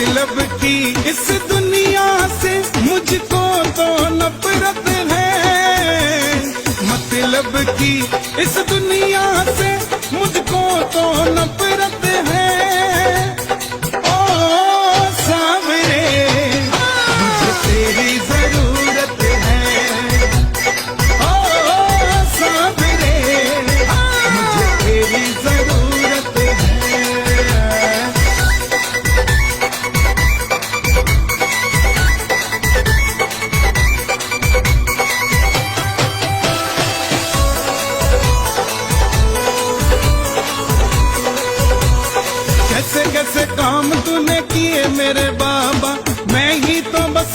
मतलब की इस दुनिया से मुझको तो नफरत है, मतलब की इस दुनिया से मुझको तो नफरत है। ओ सावरे मुझे तेरी जरूरत है, ओ सावरे मुझे तेरी जरूरत है। कैसे कैसे काम तूने किए मेरे बाबा, मैं ही तो बस